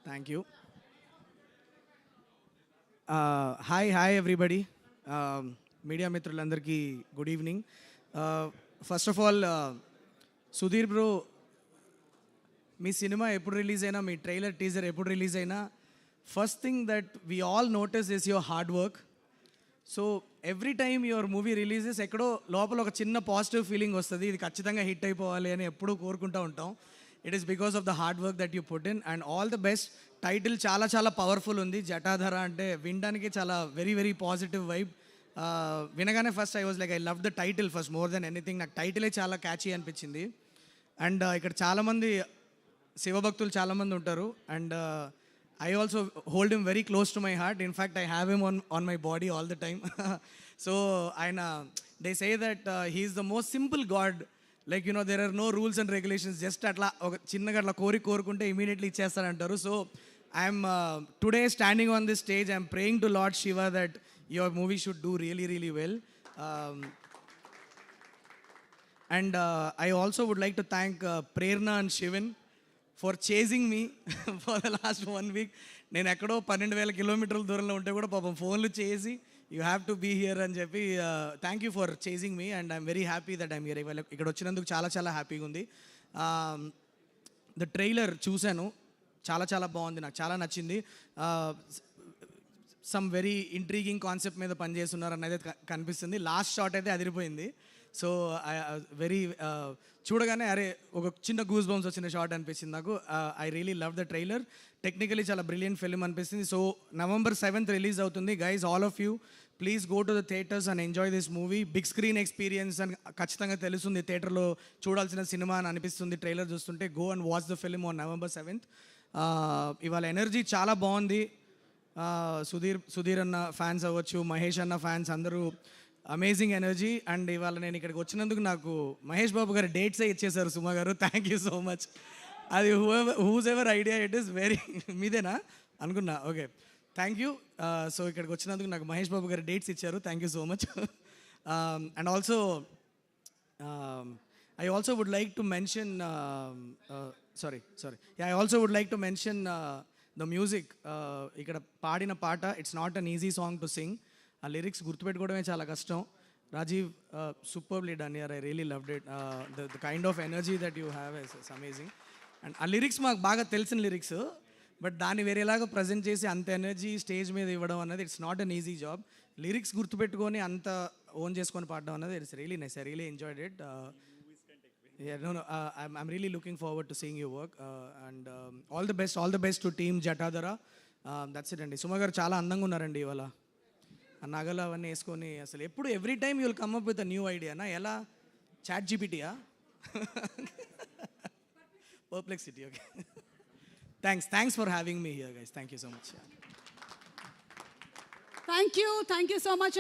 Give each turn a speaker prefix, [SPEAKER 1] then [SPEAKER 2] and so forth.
[SPEAKER 1] Thank you. Hi everybody. Media మిత్రులందరికీ good evening. First of all Sudheer bro, మీ cinema ఎప్పుడు release అయినా, మీ ట్రైలర్ టీజర్ ఎప్పుడు రిలీజ్ అయినా, first thing that we all notice is your hard work. So every time your movie releases ఎక్కడో లోపల ఒక చిన్న పాజిటివ్ ఫీలింగ్ వస్తుంది, ఇది ఖచ్చితంగా హిట్ అయిపోవాలి అని ఎప్పుడూ కోరుకుంటూ ఉంటాం. It is because of the hard work that you put in and all the best. Title చాలా చాలా పవర్ఫుల్ ఉంది, జటాధర అంటే వినడానికి చాలా వెరీ వెరీ పాజిటివ్ వైబ్. వినగానే first I was like I love the title first more than anything. నాకు టైటిలే చాలా catchy అనిపించింది. అండ్ ఇక్కడ చాలామంది శివభక్తులు చాలామంది ఉంటారు and I also hold him very close to my heart. In fact, I have him on my body all the time. So, they say that he is the most simple God. Like, you know, there are no rules and regulations. Just atla chinnaga atla korukunte immediately ichestarantaru. So, I am today standing on this stage, I am praying to Lord Shiva that your movie should do really, really well. And I also would like to thank Prerna and Shivan for chasing me for the last 1 week. నేను ఎక్కడో 12,000 కిలోమీటర్ల దూరంలో ఉంటే కూడా పాపం ఫోన్లు చేసి you have to be here అని చెప్పి thank you for chasing me and I'm very happy that I'm here. ఇక్కడ వచ్చినందుకు చాలా చాలా హ్యాపీగా ఉంది. ద ట్రైలర్ చూశాను, చాలా చాలా బాగుంది, నాకు చాలా నచ్చింది. సమ్ వెరీ ఇంట్రీగింగ్ కాన్సెప్ట్ మీద పనిచేస్తున్నారు అనేది కనిపిస్తుంది. లాస్ట్ షాట్ అయితే అదిరిపోయింది. సో వెరీ చూడగానే అరే ఒక చిన్న గూస్ బంప్స్ వచ్చిన షాట్ అనిపించింది నాకు. I really love the trailer. Technically చాలా బ్రిలియంట్ ఫిల్మ్ అనిపిస్తుంది. సో November 7th రిలీజ్ అవుతుంది. Guys, all of you please go to the theatres and enjoy this movie. Big screen experience అని ఖచ్చితంగా తెలుస్తుంది, థియేటర్లో చూడాల్సిన సినిమా అని అనిపిస్తుంది ట్రైలర్ చూస్తుంటే. Go and watch the film on November 7th. ఇవాళ ఎనర్జీ చాలా బాగుంది. సుధీర్ అన్న ఫ్యాన్స్ అవ్వచ్చు, మహేష్ అన్న ఫ్యాన్స్ అందరూ అమేజింగ్ ఎనర్జీ. అండ్ ఇవాళ నేను ఇక్కడికి వచ్చినందుకు నాకు మహేష్ బాబు గారు డేట్సే ఇచ్చేశారు Suma garu. Thank you so much. అది whose ever idea it is very మీదేనా అనుకున్నా. Okay, thank you. సో ఇక్కడికి వచ్చినందుకు నాకు మహేష్ బాబు గారు డేట్స్ ఇచ్చారు. Thank you so much. And also I also would like to mention I also would like to mention the music. ఇక్కడ పాడిన పాట it's not an easy song to sing. ఆ lyrics గుర్తుపెట్టుకోవడమే చాలా కష్టం. Rajiv, superly done here. I really loved it. The kind of energy that you have is amazing. And ఆ lyrics మాకు బాగా తెలిసిన లిరిక్స్, బట్ దాన్ని వేరేలాగా ప్రజెంట్ చేసి అంత ఎనర్జీ స్టేజ్ మీద ఇవ్వడం అనేది it's not an easy job. Lyrics గుర్తుపెట్టుకొని అంత ఓన్ చేసుకొని పాడడం అనేది it's really nice. I really enjoyed it. I'm really looking forward to seeing your work. And all the best to team Jatadhara. That's it అండి. సుమ గారు చాలా అందంగా ఉన్నారండి ఇవాళ. ఆ నగలు అవన్నీ వేసుకొని అసలు ఎప్పుడు every time you will come up with a new ఐడియానా? ఎలా? చాట్ జీపీటీయా? Perplexity. Okay, thanks for having me here guys. Thank you so much.
[SPEAKER 2] Thank you so much.